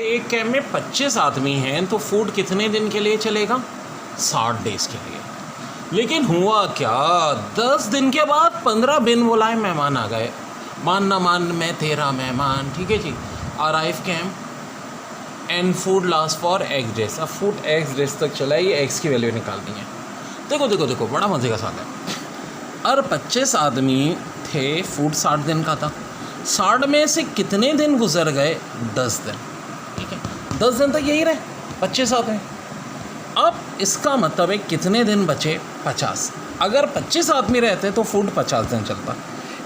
एक कैंप में 25 आदमी हैं तो फूड कितने दिन के लिए चलेगा? 60 डेज़ के लिए। लेकिन हुआ क्या, 10 दिन के बाद 15 बिन बुलाए मेहमान आ गए। मान ना मान मैं तेरा मेहमान, ठीक है जी। Arrive camp and food last for x days. अब फूड एक्स डेज तक चला, ये एक्स की वैल्यू निकालनी है। देखो देखो देखो, बड़ा मज़े का साथ है। और 25 आदमी थे, फूड 60 दिन का था। 60 में से कितने दिन गुजर गए? 10 दिन, ठीक है। 10 दिन तक यही रहे 25 आदमी। अब इसका मतलब है कितने दिन बचे? 50। अगर 25 आदमी रहते तो फूड 50 दिन चलता।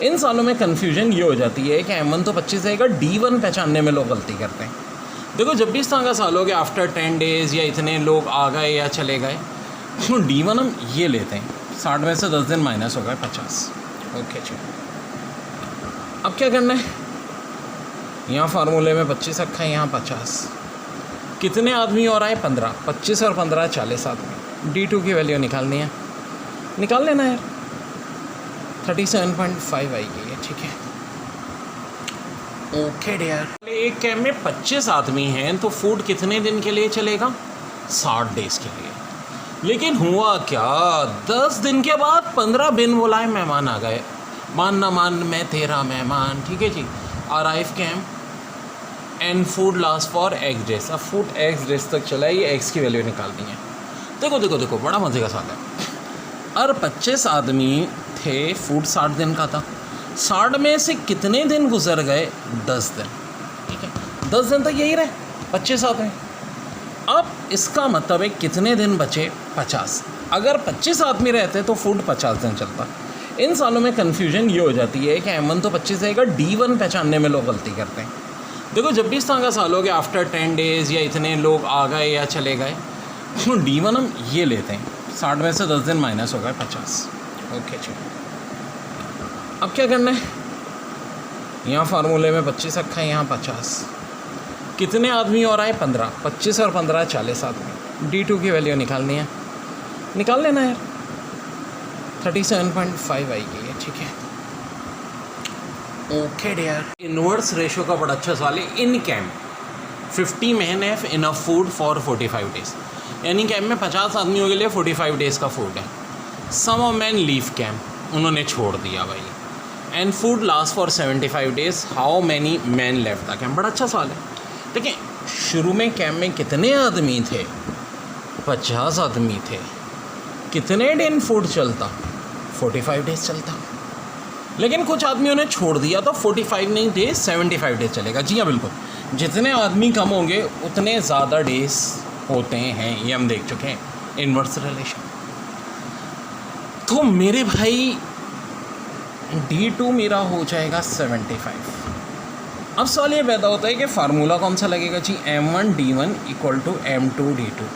इन सालों में कन्फ्यूजन ये हो जाती है कि M1 तो 25 रहेगा, D1 पहचानने में लोग गलती करते हैं। देखो, जब भी इस तरह का साल हो गया, आफ्टर 10 डेज़ या इतने लोग आ गए या चले गए, तो D1 हम ये लेते हैं। 60 में से 10 दिन माइनस हो गए 50। ओके जी, अब क्या करना है? यहाँ फार्मूले में 25 रखा है, यहाँ 50। कितने आदमी और आए? 15। 25 और 15 40 आदमी। D2 की वैल्यू निकालनी है, निकाल लेना यार। 37.5 आएगी ये, ठीक है। Okay dear. एक कैंप में 25 आदमी हैं तो फूड कितने दिन के लिए चलेगा? 60 डेज़ के लिए। लेकिन हुआ क्या, 10 दिन के बाद 15 बिन बुलाए मेहमान आ गए। मान ना मान मैं तेरा मेहमान, ठीक है जी। Arrive camp and food last for x days. अब फूड एक्स डेज तक चला, ये एक्स की वैल्यू निकालनी है। देखो देखो देखो, बड़ा मज़े का साथ है। और 25 आदमी थे, फूड 60 दिन का था। 60 में से कितने दिन गुजर गए? 10 दिन, ठीक है। 10 दिन तक यही रहे 25 आदमी। अब इसका मतलब है कितने दिन बचे? 50। अगर 25 आदमी रहते तो फूड 50 दिन चलता। इन सालों में कन्फ्यूजन ये हो जाती है कि M1 तो 25 रहेगा, D1 पहचानने में लोग गलती करते हैं। देखो, जब भी इस तरह का साल हो गया, आफ्टर 10 डेज़ या इतने लोग आ गए या चले गए, तो D1 हम ये लेते हैं। 60 में से 10 दिन माइनस हो गए 50। ओके जी, अब क्या करना है? यहाँ फार्मूले में 25 रखा है, यहाँ 50। कितने आदमी और आए? 15। 25 और 15 40 आदमी। D2 की वैल्यू निकालनी है, निकाल लेना यार। 37.5 आएगी ये, ठीक है। Okay dear. इनवर्स रेशो का बड़ा अच्छा सवाल है। In camp 50 man have enough food for 45 days. यानी कैंप में 50 आदमियों के लिए 45 डेज़ का फूड है। सम ऑफ मैन लीव कैंप, उन्होंने छोड़ दिया भाई। And food last for 75 days, how many man left the camp. बड़ा अच्छा सवाल है। देखिए, शुरू में कैंप में कितने आदमी थे? 50 आदमी थे। कितने दिन फूड चलता? 45 डेज़ चलता। लेकिन कुछ आदमियों ने छोड़ दिया तो 45 नहीं डेज 75 डेज चलेगा। जी हाँ, बिल्कुल। जितने आदमी कम होंगे उतने ज़्यादा डेज होते हैं, ये हम देख चुके हैं, इनवर्स रिलेशन। तो मेरे भाई D2 मेरा हो जाएगा 75। अब सवाल ये पैदा होता है कि फार्मूला कौन सा लगेगा जी? M1 D1 equal to M2 D2।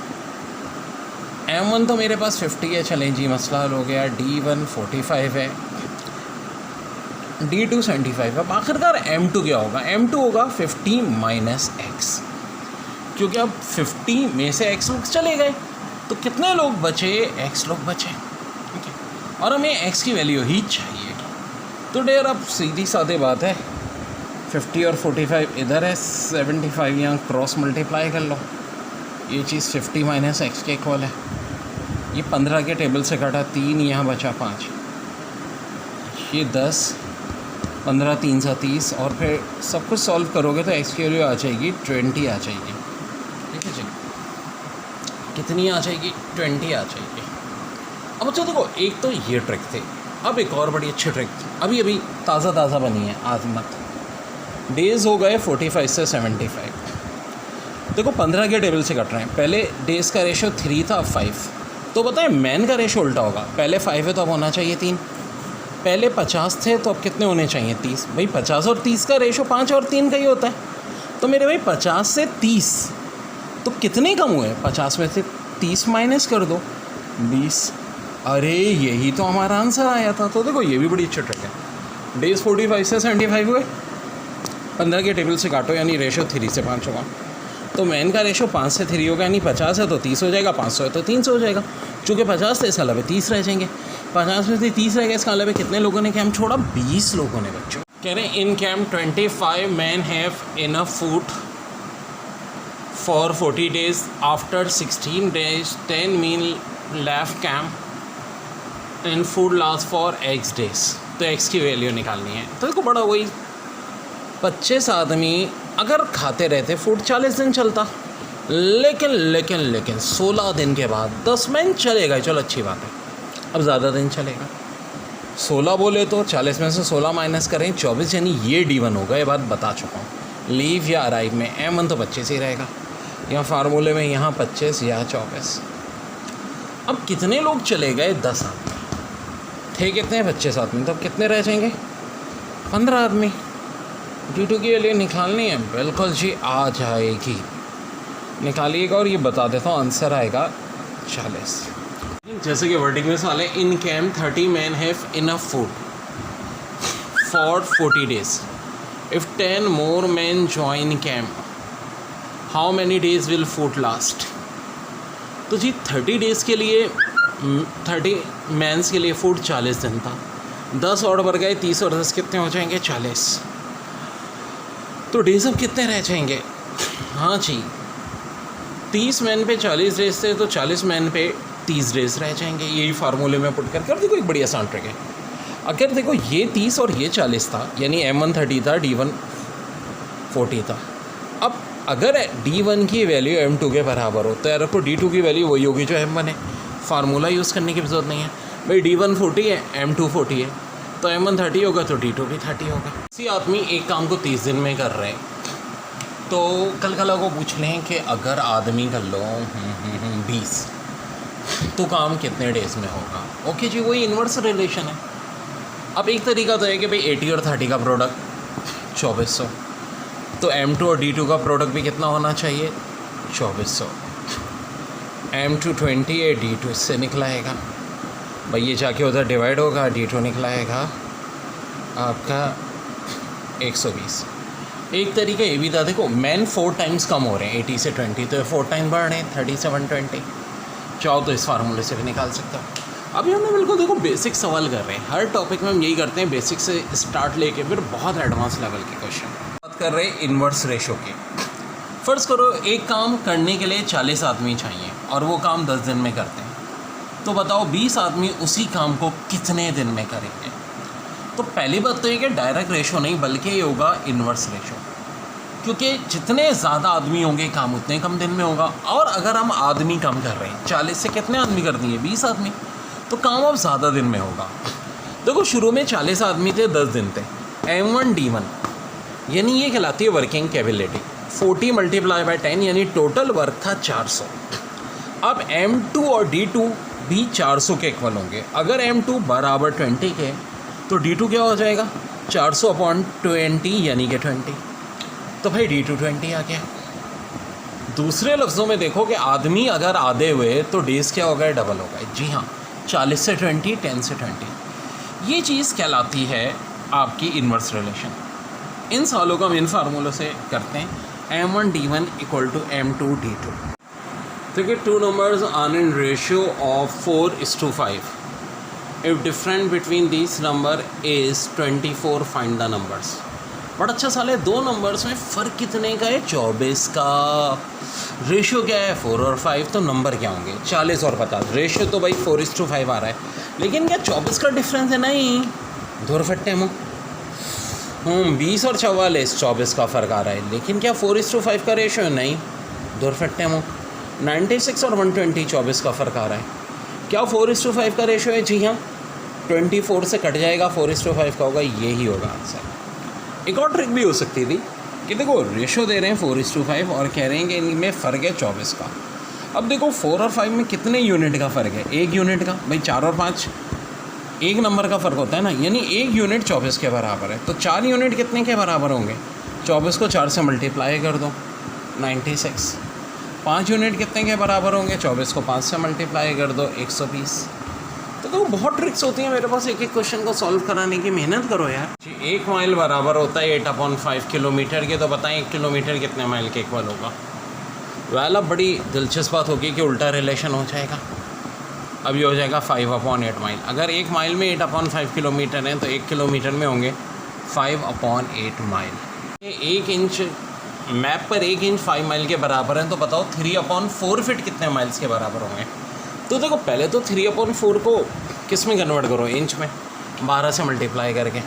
M1 तो मेरे पास 50 है, चलें जी, मसला हल हो गया। D1 45 है, D2 75। अब आखिरकार M2 क्या होगा? M2 होगा 50 माइनस एक्स, क्योंकि अब 50 में से x लोग चले गए तो कितने लोग बचे? x लोग बचे, ठीक है। और हमें x की वैल्यू ही चाहिए। तो डेयर, अब सीधी सादी बात है, 50 और 45 इधर है, 75 यहाँ क्रॉस मल्टीप्लाई कर लो। ये चीज़ 50 माइनस एक्स के इक्वल है। ये 15 के टेबल से कटा 3, यहाँ बचा 5, ये 10, 15 3 सा 30, और फिर सब कुछ सॉल्व करोगे तो एक्स की वैल्यू आ जाएगी 20 आ जाएगी, ठीक है जी। कितनी आ जाएगी? 20 आ जाएगी। अब अच्छा देखो, एक तो ये ट्रिक थी। अब एक और बड़ी अच्छी ट्रिक अभी अभी ताज़ा बनी है, आजमत। डेज़ हो गए 45 से 75। देखो, 15 के टेबल से कट रहे हैं। पहले डेज़ का रेशो 3 था, अब 5। तो बताएं, मैन का रेशो उल्टा होगा। पहले 5 है तो अब होना चाहिए 3। पहले 50 थे तो अब कितने होने चाहिए? 30। भाई 50 और 30 का रेशो 5 और 3 का ही होता है। तो मेरे भाई 50 से 30 तो कितने कम हुए? 50 में से 30 माइनस कर दो, 20। अरे यही तो हमारा आंसर आया था। तो देखो, ये भी बड़ी अच्छी ट्रिक है। डेज़ 45 से 75 हुए, 15 के टेबल से काटो, यानी रेशो 3 से 5 होगा। तो मैन का रेशो 5 से 3 होगा, यानी 50 है तो 30 हो जाएगा, 500 है तो 300 हो जाएगा। चूँकि 50 थे, इसका मतलब 30 रह जाएंगे। 50 में से 30 रह गए, इसका मतलब कितने लोगों ने कैंप छोड़ा? 20 लोगों ने बच्चों। कह रहे हैं in camp 25 man have enough food for 40 days. After 16 days 10 meal left camp and food lasts for x days. तो x की वैल्यू निकालनी है। तो देखो बड़ा वही 25 आदमी अगर खाते रहते फूड 40 दिन चलता, लेकिन 16 दिन के बाद 10 मैन चलेगा, चलो अच्छी बात है, अब ज़्यादा दिन चलेगा। 16 बोले तो 40 में से 16 माइनस करें 24, यानी ये D1 होगा। ये बात बता चुका हूँ। लीव या अराइव में M1 तो 25 ही रहेगा, यहाँ फार्मूले में यहाँ 25 या 24। अब कितने लोग चले गए? 10 आदमी थे, कितने 25 आदमी, तो अब कितने रह जाएंगे? 15 आदमी। D2 की वैल्यू निकालनी है? बिल्कुल जी, आ जाएगी, निकालिएगा। और ये बता देता हूँ, आंसर आएगा 40। जैसे कि वर्डिंग में सवाल है, in camp 30 man have enough food for 40 days. If 10 more man join camp, how many days will food last? तो जी 30 डेज़ के लिए 30 मैंस के लिए फूड 40 दिन था, 10 और बढ़ गए, 30 और 10 कितने हो जाएंगे? 40। तो डेज अब कितने रह जाएंगे? हाँ जी, 30 मैन पे 40 डेज थे, तो 40 मैन पे 30 डेज रह जाएंगे। यही फार्मूले में पुट करके। और देखो एक बड़ी आसान ट्रिक है। अगर देखो ये 30 और ये 40 था, यानी M1 30 था, D1 40 था। अब अगर D1 की वैल्यू M2 के बराबर हो तो यार आपको D2 की वैल्यू वही होगी जो M1 है। फार्मूला यूज़ करने की ज़रूरत नहीं है भाई। D1 40 है, M2 40 है, तो M1 30 होगा तो D2 भी 30 होगा। किसी आदमी एक काम को 30 दिन में कर रहे हैं, तो कल को पूछ लें कि अगर आदमी कर लो 20, तो काम कितने डेज़ में होगा? ओके जी, वही इन्वर्स रिलेशन है। अब एक तरीका तो है कि भाई 80 और 30 का प्रोडक्ट 2400, तो M2 और D2 का प्रोडक्ट भी कितना होना चाहिए? 2400। M2 20 है, D2 इससे निकलाएगा भाई, ये जाके उधर डिवाइड होगा, D2 निकलाएगा आपका 120। एक तरीका ये भी था, देखो मैन 4 टाइम्स कम हो रहे हैं 80 से 20, तो 4 टाइम बढ़ रहे हैं 30 से 120। चाहो तो इस फार्मूले से भी निकाल सकता हूँ। अभी हमने बिल्कुल देखो बेसिक सवाल कर रहे हैं, हर टॉपिक में हम यही करते हैं, बेसिक से स्टार्ट लेके फिर बहुत एडवांस लेवल के क्वेश्चन। बात कर रहे हैं इन्वर्स रेशो की। फ़र्ज़ करो एक काम करने के लिए 40 आदमी चाहिए और वो काम 10 दिन में करते हैं, तो बताओ 20 आदमी उसी काम को कितने दिन में करेंगे? तो पहली बात तो ये कि डायरेक्ट रेशो नहीं बल्कि ये होगा इन्वर्स रेशो, क्योंकि जितने ज़्यादा आदमी होंगे काम उतने कम दिन में होगा। और अगर हम आदमी कम कर रहे हैं, 40 से कितने आदमी कर दिए? 20 आदमी, तो काम अब ज़्यादा दिन में होगा। देखो शुरू में 40 आदमी थे, 10 दिन थे। M1 D1 यानी ये कहलाती है वर्किंग कैपेबिलिटी। 40 मल्टीप्लाई बाय 10 यानी टोटल वर्क था 400। अब M2 और D2 भी 400 के इक्वल होंगे। अगर M2 बराबर 20 के, तो D2 क्या हो जाएगा? 400/20 यानी कि 20। तो भाई D2 20 आ गया। दूसरे लफ्ज़ों में देखो कि आदमी अगर आधे हुए तो डेज़ क्या होगा? डबल होगा। जी हाँ, 40 से 20, 10 से 20। ये चीज़ कहलाती है आपकी इन्वर्स रिलेशन। इन सवालों को हम इन फार्मूलों से करते हैं। M1 D1 = M2 D2। देखिए 2 numbers are in ratio of 4:5. If difference between these number is 24, find the numbers. बड़ा अच्छा सवाल है। 2 नंबर्स में फ़र्क कितने का है? 24 का। रेशियो क्या है? 4 और 5, तो नंबर क्या होंगे? 40 और 50। रेशियो तो भाई 4:5 आ रहा है, लेकिन क्या 24 का डिफरेंस है? नहीं, दूर फट्टे मुँह। 20 और 44, 24 का फ़र्क आ रहा है, लेकिन क्या 4:5 का रेशियो है? नहीं, दूर फट्टे मुँह। 96 और 120, 24 का फ़र्क आ रहा है, क्या 4:5 का रेशियो है? जी हाँ, 24 से कट जाएगा, 4:5 का होगा, यही होगा आंसर। एक और ट्रिक भी हो सकती थी कि देखो रेशो दे रहे हैं 4:5 और कह रहे हैं कि इनमें फ़र्क है 24 का। अब देखो 4 और 5 में कितने यूनिट का फ़र्क है? 1 यूनिट का। भाई 4 और 5 1 नंबर का फ़र्क होता है ना, यानी 1 यूनिट 24 के बराबर है। तो 4 यूनिट कितने के बराबर होंगे? 24 को 4 से मल्टीप्लाई कर दो, 96। 5 यूनिट कितने के बराबर होंगे? 24 को 5 से मल्टीप्लाई कर दो, 120। तो बहुत ट्रिक्स होती हैं मेरे पास, एक एक क्वेश्चन को सॉल्व कराने की मेहनत करो यार जी। 1 माइल बराबर होता है 8/5 किलोमीटर के, तो बताएं 1 किलोमीटर कितने माइल के इक्वल होगा? वेल अब बड़ी दिलचस्प बात होगी कि उल्टा रिलेशन हो जाएगा। अब ये हो जाएगा 5/8 माइल। अगर 1 माइल में 8/5 किलोमीटर हैं, तो 1 किलोमीटर में होंगे 5/8 माइल। 1 इंच मैप पर 1 इंच 5 माइल के बराबर है, तो बताओ 3/4 फीट कितने माइल्स के बराबर होंगे। तो देखो पहले तो 3/4 को किस में कन्वर्ट करो, इंच में, 12 से मल्टीप्लाई करके।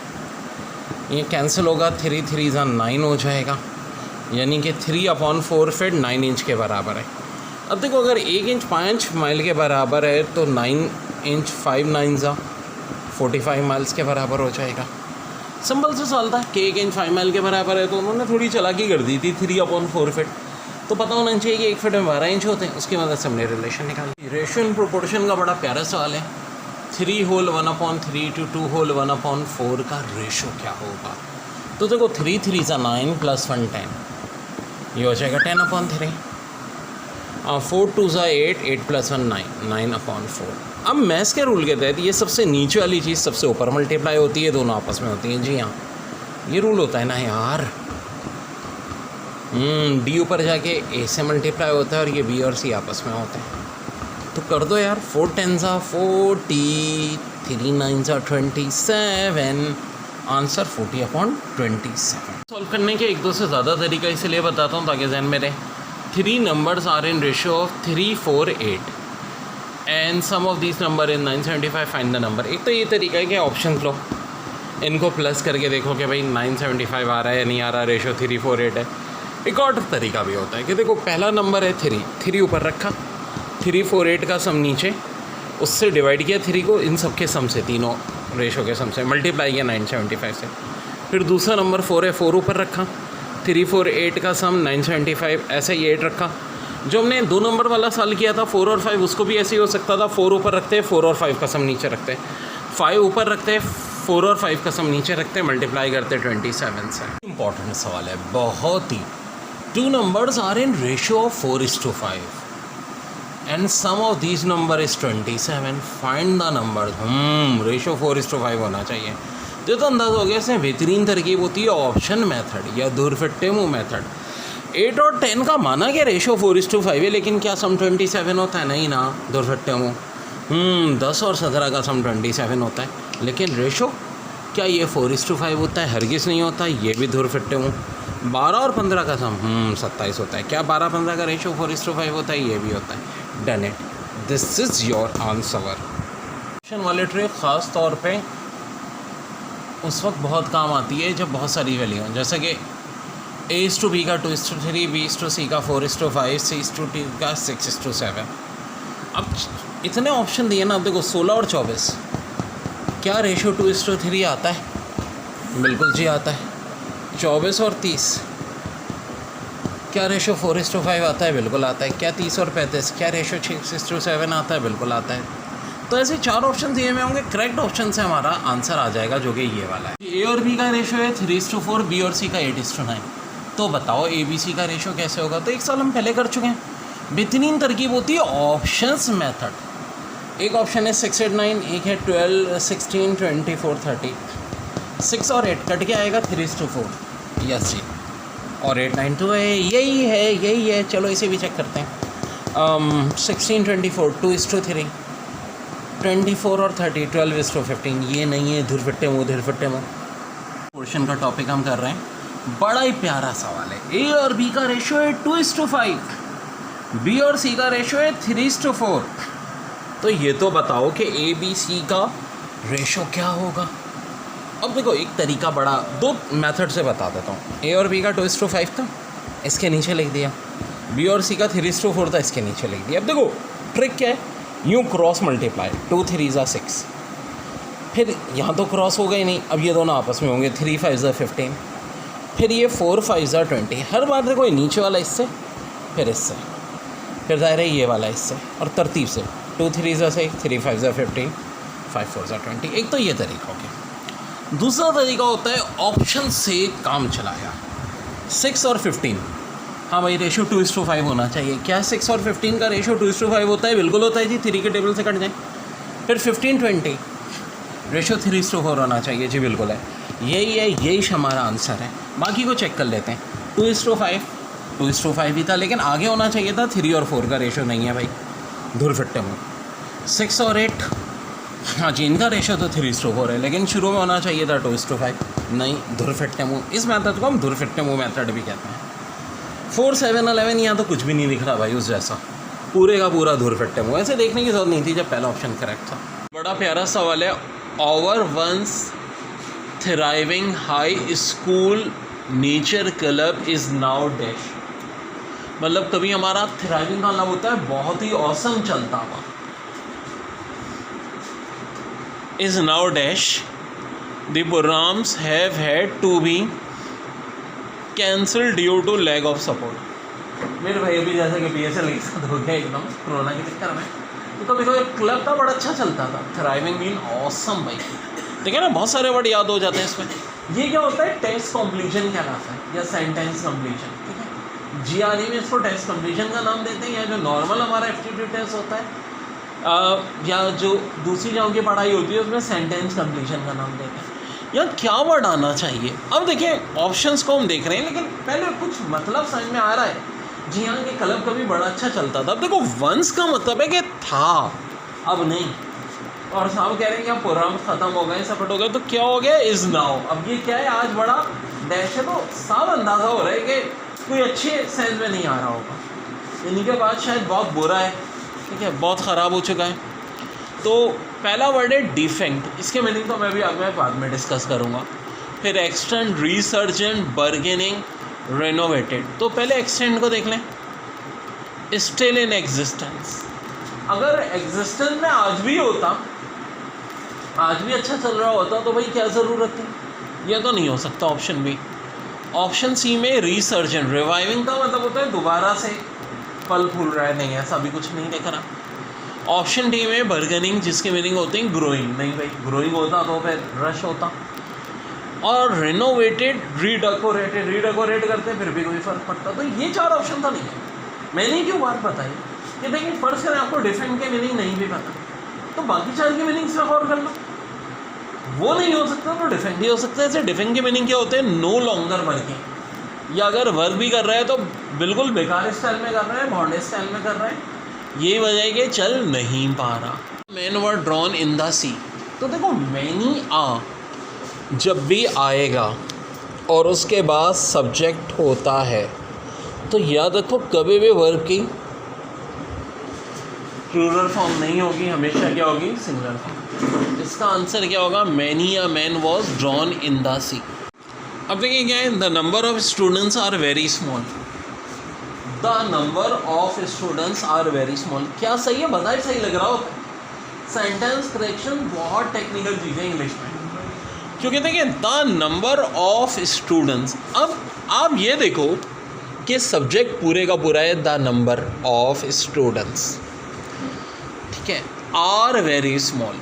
ये कैंसिल होगा, 3 3 9 हो जाएगा, यानी कि 3/4 फीट 9 इंच के बराबर है। अब देखो अगर 1 इंच 5 माइल के बराबर है तो 9 इंच 5 9 45 माइल्स के बराबर हो जाएगा। सिंपल सा सवाल था कि 1 इंच 5 माइल के बराबर है, तो उन्होंने थोड़ी चालाकी कर दी थी, 3/4 फीट। तो पता होना चाहिए कि 1 फीट में 12 इंच होते हैं, उसकी मदद से हमने रिलेशन निकाली। रेशियो इन प्रोपोर्शन का बड़ा प्यारा सवाल है। 3 होल 1/3 to 2 होल 1/4 का रेशो क्या होगा। तो देखो 3 3 9 + 1 10, ये हो जाएगा 10/3। 4 2 8, 8 + 1 9, 9/4। अब मैथ्स के रूल के तहत ये सबसे नीचे वाली चीज़ सबसे ऊपर मल्टीप्लाई होती है, दोनों आपस में होती हैं। जी हाँ, ये रूल होता है ना यार। डी ऊपर जाके ए से मल्टीप्लाई होता है और ये बी और सी आपस में होते हैं। तो कर दो यार, 4 10 40, 3 9 27, आंसर 40/27। सॉल्व करने के एक दो से ज़्यादा तरीका इसलिए बताता हूँ ताकि जहन में रहे। 3 numbers are in ratio of 3 4 8 and sum of these number in 975, find the number। एक तो ये तरीका है कि ऑप्शन लो, इनको प्लस करके देखो कि भाई 975 आ रहा है या नहीं आ रहा, रेशो 3 4 8 है। एक और तरीका भी होता है कि देखो पहला नंबर है 3 ऊपर रखा, 3 4 8 का सम नीचे, उससे डिवाइड किया 3 को इन सब के सम से, तीनों रेशो के सम से मल्टीप्लाई किया 975 से। फिर दूसरा नंबर 4 है, 4 ऊपर रखा, 3 4 8 का सम 975, ऐसे ही 8 रखा। जो हमने 2 नंबर वाला सॉल्व किया था 4 और 5, उसको भी ऐसे ही हो सकता था। 4 ऊपर रखते हैं, 4 और 5 का सम नीचे रखते हैं, 5 ऊपर रखते हैं, 4 और 5 का सम नीचे रखते हैं, मल्टीप्लाई करते हैं 27 से। इंपॉर्टेंट सवाल है बहुत ही। 2 numbers are in ratio of 4:5 and sum of these number is 27, find the numbers। Ratio 4:5 होना चाहिए। तो अंदाज़ हो गया, इसमें बेहतरीन तरकीब होती है ऑप्शन मेथड या दूरफिट्टे मुँह मेथड। 8 और 10 का माना कि रेशो 4:5 है, लेकिन क्या सम 27 होता है? नहीं ना, दूरफिट्टे मुँह। 10 और 17 का सम 27 होता है, लेकिन रेशो क्या ये 4:5 होता है? हरगिज़ नहीं होता, ये भी दूरफिट्टे मुँह। 12 और 15 का सम 27 होता है, क्या 12 15 का रेशो 4:5 होता है? ये भी होता है। Done it, this is your answer. Option वाले ट्रिक ख़ास तौर पे उस वक्त बहुत काम आती है जब बहुत सारी वैल्यू हैं, जैसे कि A/B का 2:3, B/C का 4:5, C/D का 6:7। अब इतने ऑप्शन दिए ना, अब देखो 16 और 24, क्या रेशो 2:3 आता है? बिल्कुल जी आता है। 24 और 30, क्या रेशो 4:5 आता है? बिल्कुल आता है। क्या 30 और 35, क्या रेशो 6:7 आता है? बिल्कुल आता है। तो ऐसे 4 ऑप्शन दिए हुए होंगे, करेक्ट ऑप्शन से हमारा आंसर आ जाएगा, जो कि ये वाला है। ए और बी का रेशो है 3:4, बी और सी का 8:9। तो बताओ ABC का रेशो कैसे होगा? तो एक साल हम पहले कर चुके हैं। बेहतरीन तरकीब होती है ऑप्शंस मेथड। एक ऑप्शन है 6 8 9, एक है 12 16 24 30। 6 और 8 कट के आएगा 3:4, यस जी। और 8 9 2 है, यही है। चलो इसे भी चेक करते हैं। 16 24 2:3, 24 और 30 12:15। ये नहीं है, धुरफिट्टे मुँह। पोर्शन का टॉपिक हम कर रहे हैं, बड़ा ही प्यारा सवाल है। ए और बी का रेशो है 2:5, बी और सी का रेशो है 3:4। तो ये तो बताओ कि ABC का रेशो क्या होगा। अब देखो एक तरीका, बड़ा 2 मेथड से बता देता हूँ। ए और बी का 2:5 था, इसके नीचे लिख दिया। बी और सी का 3:4 था, इसके नीचे लिख दिया। अब देखो ट्रिक क्या है, यूँ क्रॉस मल्टीप्लाई, 2 3 6। फिर यहाँ तो क्रॉस हो गए नहीं, अब ये दोनों आपस में होंगे, 3 5 15। फिर ये 4 5 20। हर बार देखो ये नीचे वाला इससे, फिर इससे, फिर दायरा ये वाला इससे, और तरतीब से 2 3 6, 3 5 15, 5 4 20। एक तो ये तरीका हो गया। दूसरा तरीका होता है ऑप्शन से काम चलाया। 6 और 15, हाँ भाई रेशो 2:5 होना चाहिए। क्या 6 और 15 का रेशो 2:5 होता है? बिल्कुल होता है जी, 3 के टेबल से कट जाए। फिर 15 20, रेशो 3:4 होना चाहिए जी, बिल्कुल है। यही हमारा आंसर है। बाकी को चेक कर लेते हैं। 2:5 ही था, लेकिन आगे होना चाहिए था 3 और 4 का रेशो नहीं है भाई, धुरफिट्टे मुँह। 6 और 8, हाँ जी इनका रेशो तो 3:4 है, लेकिन शुरू में होना चाहिए था 2:5, नहीं, धुरफिट्टे मुँह। इस मेथड को हम धुरफिट्टे मुँह मेथड भी कहते हैं। 4, 7, 11 यहाँ तो कुछ भी नहीं दिख रहा भाई उस जैसा, पूरे का पूरा धूर फिट्टे हुआ। ऐसे देखने की जरूरत नहीं थी जब पहला ऑप्शन करेक्ट था। बड़ा प्यारा सवाल है, our once thriving high school nature club is now dash. मतलब कभी हमारा थ्राइविंग का मतलब होता है बहुत ही औसम चलता हुआ, is now dash the programs have had to be cancel due to lack of support. मेरे भाई अभी जैसे कि PSL के साथ हो गया एकदम कोरोना के चक्कर में, तो कभी कभी क्लब का बड़ा अच्छा चलता था, थ्राइविंग मीन ऑसम भाई, ठीक है ना, बहुत सारे वर्ड याद हो जाते हैं इसमें। ये क्या होता है, टेस्ट कॉम्प्लीशन कहलाता है या सेंटेंस कम्प्लीशन, ठीक है। GRE में इसको टेस्ट कम्प्लीशन का नाम देते हैं, या जो नॉर्मल हमारा एप्टीट्यूड टेस्ट होता है या जो दूसरी जगहों की पढ़ाई होती है उसमें सेंटेंस कम्प्लीशन का नाम देते हैं। यार क्या वर्ड आना चाहिए, अब देखिए ऑप्शंस को हम देख रहे हैं, लेकिन पहले कुछ मतलब समझ में आ रहा है। जी हाँ, कि क्लब कभी बड़ा अच्छा चलता था। अब देखो वंस का मतलब है कि था, अब नहीं, और साहब कह रहे हैं कि अब प्रोग्राम ख़त्म हो गए, सफट हो गए, तो क्या हो गया, इज़ नाउ। अब ये क्या है, आज बड़ा डैश है, तो साफ अंदाज़ा हो रहा है कि कोई अच्छे सेंस में नहीं आ रहा होगा। इन्हीं के बाद शायद बहुत बुरा है, ठीक है, बहुत ख़राब हो चुका है। तो पहला वर्ड है डिफेक्ट, इसके मीनिंग तो मैं भी आगे बाद में डिस्कस करूँगा। फिर एक्सटेंड, रिसर्जेंट, बर्गेनिंग, रेनोवेटेड। तो पहले एक्सटेंड को देख लें, स्टिल इन एग्जिस्टेंस। अगर एग्जिस्टेंस में आज भी होता, आज भी अच्छा चल रहा होता, तो भाई क्या ज़रूरत है, यह तो नहीं हो सकता ऑप्शन बी। ऑप्शन सी में रिसर्जेंट, रिवाइविंग का मतलब होता है दोबारा से फल फूल रहा है, नहीं ऐसा भी कुछ नहीं दिख रहा। ऑप्शन डी में बर्गनिंग, जिसके मीनिंग होते हैं ग्रोइंग, नहीं भाई ग्रोइंग होता तो फिर रश होता। और रिनोवेटेड, रीडेकोरेटेड, रीडेकोरेट करते फिर भी कोई फ़र्क पड़ता। तो ये चार ऑप्शन तो नहीं है, मैंने क्यों बात बताई कि देखिए फर्स्ट करें आपको डिफेंड के मीनिंग नहीं भी पता, तो बाकी चार के मीनिंग से गौर कर लो। वो नहीं हो सकता तो डिफेंड ही हो सकता है। ऐसे डिफेंड के मीनिंग क्या होते हैं, नो लॉन्गर वर्किंग, या अगर वर्क भी कर रहा है तो बिल्कुल बेकार स्टाइल में कर रहा है, भौंडे स्टाइल में कर रहा है, यही वजह है कि चल नहीं पा रहा। Man were drawn in the sea, तो देखो मैनी आ जब भी आएगा और उसके बाद सब्जेक्ट होता है, तो याद रखो कभी भी वर्ब की प्लूरल फॉर्म नहीं होगी, हमेशा क्या होगी, सिंगुलर फॉर्म। इसका आंसर क्या होगा, मैनी या man was drawn in the sea. अब देखिए क्या है, the number of students are very small, the number of students are very small. क्या सही है, बताइए सही लग रहा हो। सेंटेंस करेक्शन बहुत टेक्निकल चीज़ है इंग्लिश में, क्योंकि देखिए द नंबर ऑफ स्टूडेंट्स, अब आप ये देखो कि सब्जेक्ट पूरे का पूरा है द नंबर ऑफ स्टूडेंट्स, ठीक है, आर वेरी स्मॉल,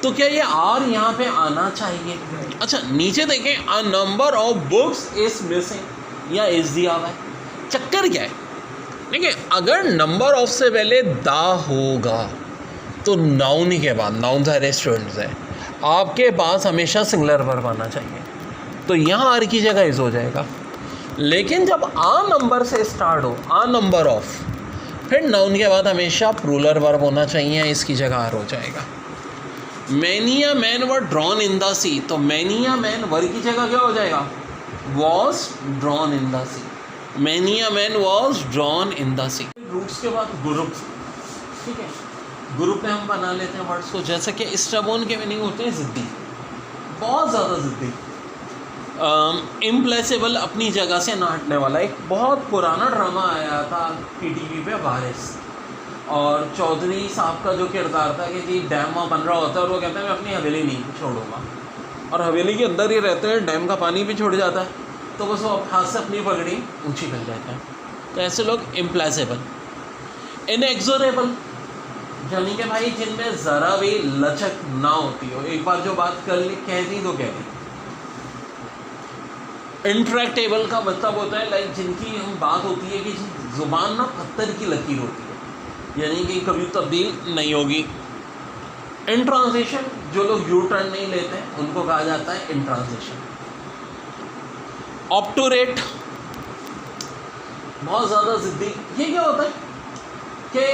तो क्या ये आर यहाँ पे आना चाहिए। अच्छा नीचे देखें, a number of books is missing, या इज दिया हुआ है, चक्कर क्या है। देखिए अगर नंबर ऑफ से पहले द होगा तो नाउन ही के बाद, नाउन सारे स्टूडेंट्स है, आपके पास हमेशा सिंगुलर वर्ब आना चाहिए, तो यहाँ आर की जगह इज हो जाएगा। लेकिन जब आ नंबर से स्टार्ट हो, आ नंबर ऑफ, फिर नाउन के बाद हमेशा प्लूरल वर्ब होना चाहिए, इसकी जगह आर हो जाएगा। मैनी या man were drawn in the sea, तो मैनी या मैन वर्ब की जगह क्या हो जाएगा, was drawn in the sea, many या man was drawn in the sea. Roots के बाद ग्रुप, ठीक है, ग्रुप में हम बना लेते हैं वर्ड्स को, जैसे कि स्टबर्न के मीनिंग होते हैं ज़िद्दी, बहुत ज़्यादा ज़िद्दी। इम्प्लेसेबल, अपनी जगह से ना हटने वाला। एक बहुत पुराना ड्रामा आया था PTV पे, वारिस, और चौधरी साहब का जो किरदार था कि जी डैम वहाँ बन रहा होता है और वो कहते हैं मैं अपनी हवेली नहीं छोड़ूंगा, और हवेली के अंदर ही रहते हैं, डैम का पानी भी छोड़ जाता है, तो बस वो हाथ से अपनी पगड़ी ऊँची कर जाते हैं। तो ऐसे लोग इम्प्लेसेबल। इनएक्सोरेबल, यानी कि भाई जिनमें ज़रा भी लचक ना होती हो, एक बार जो बात कर ली कह दी तो कह दी। इंट्रैक्टेबल का मतलब होता है लाइक जिनकी हम बात होती है कि ज़ुबान ना पत्थर की लकीर होती है, यानी कि कभी तब्दील नहीं होगी। इन ट्रांजिशन, जो लोग यू टर्न नहीं लेते उनको कहा जाता है इन ट्रांजिशन। ऑप्टूरेट, बहुत ज़्यादा ज़िद्दी। ये क्या होता है कि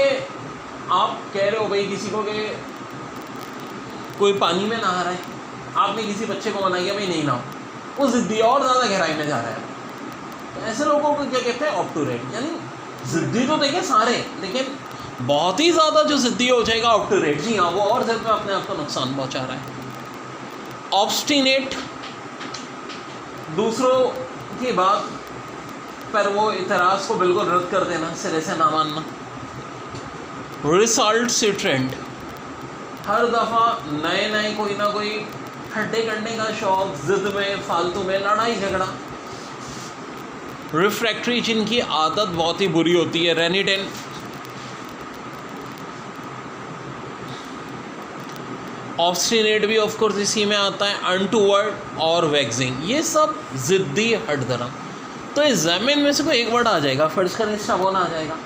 आप कह रहे हो भाई किसी को कि कोई पानी में नहा रहा है, आपने किसी बच्चे को मना किया भाई नहीं नहाओ, वो ज़िद्दी और ज़्यादा गहराई में जा रहा है, ऐसे लोगों को क्या कहते हैं, ऑब्टूरेट। यानी जिद्दी तो देखे सारे, लेकिन बहुत ही ज़्यादा जो जिद्दी हो जाएगा ऑब्टूरेट, जी हाँ, वो और ज़्यादा अपने आप को नुकसान पहुंचा रहा है। ऑब्स्टिनेट, दूसरों की बात पर वो इतराज़ को बिल्कुल रद्द कर देना, सिरे से ना मानना। रिजल्ट से ट्रेंड, हर दफ़ा नए नए कोई ना कोई ठंडे करने का शौक, जिद में, फालतू में लड़ाई झगड़ा। रिफ्रैक्टरी, जिनकी आदत बहुत ही बुरी होती है। रेनिटेंट, ऑब्स्टिनेट भी ऑफ कोर्स इसी में आता है। अनटूवर्ड और वैक्सिंग, ये सब ज़िद्दी हटदरम। तो इस ज़मीन में से कोई एक वर्ड आ जाएगा, फर्ज करें स्टबर्न आ जाएगा,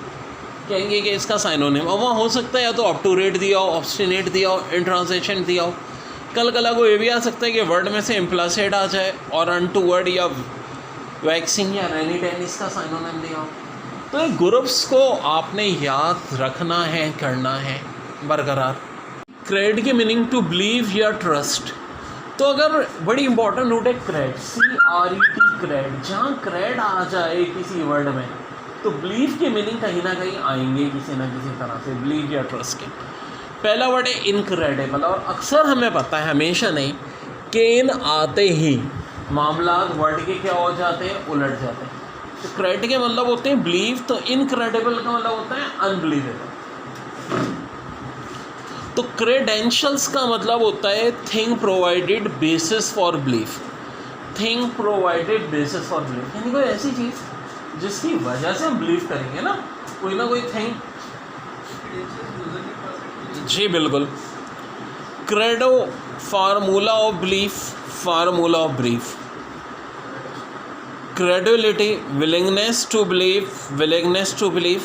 कहेंगे कि इसका साइनोनिम। अब वहाँ हो सकता है या तो ऑब्टूरेट दिया हो, ऑब्स्टिनेट दिया हो, इंट्रांसिशन दिया हो। कल कला को ये भी आ सकता है कि वर्ड में से इम्प्लासिड आ जाए और अनटूवर्ड या वैक्सिंग या रेनिटेंट इसका साइनोनिम दिया हो। तो ये ग्रुप्स को आपने याद रखना है, करना है बरकरार। क्रेड की मीनिंग टू बिलीव या ट्रस्ट। तो अगर बड़ी इंपॉर्टेंट रूट है क्रेड, CRED, क्रेड। जहाँ क्रेड आ जाए किसी वर्ड में तो बिलीव की मीनिंग कहीं ना कहीं आएंगे किसी ना किसी तरह से, बिलीव या ट्रस्ट के। पहला वर्ड है इनक्रेडिबल, और अक्सर हमें पता है, हमेशा नहीं, कि इन आते ही मामला वर्ड के क्या हो जाते हैं, उलट जाते हैं। तो क्रेड के मतलब होते हैं बिलीव, तो इनक्रेडिबल का मतलब होता है अनबिलीवेबल। तो क्रेडेंशियल्स का मतलब होता है thing provided basis for belief. Thing provided basis for belief यानी कोई ऐसी चीज़ जिसकी वजह से हम बिलीव करेंगे ना कोई थिंग। जी बिल्कुल। Credo, formula of belief, formula of belief. Credulity, willingness to believe, willingness to believe.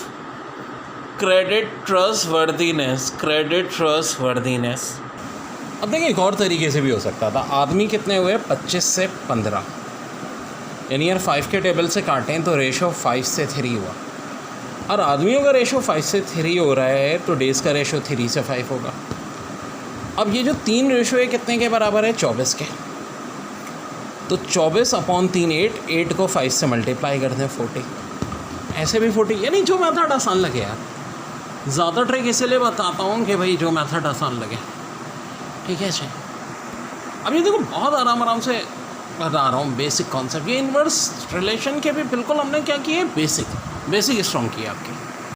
Credit, trustworthiness, credit, trustworthiness. अब देखिए एक और तरीके से भी हो सकता था। आदमी कितने हुए, 25 से 15, यानी यार 5 के टेबल से काटें तो रेशो 5 से 3 हुआ। और आदमियों का रेशो 5 से 3 हो रहा है तो डेज़ का रेशो 3 से 5 होगा। अब ये जो 3 रेशो है कितने के बराबर है, 24 के। तो 24/3 8 को 5 से मल्टीप्लाई करते हैं 40, ऐसे भी 40। यानी जो मेथड आसान लगे यार, ज़्यादा ट्रिक इसलिए बताता हूँ कि भाई जो मेथड आसान लगे, ठीक है। अब ये देखो बहुत आराम से बता रहा हूँ बेसिक कॉन्सेप्ट। ये इन्वर्स रिलेशन के भी बिल्कुल हमने क्या किए, बेसिक स्ट्रॉन्ग किए आपके।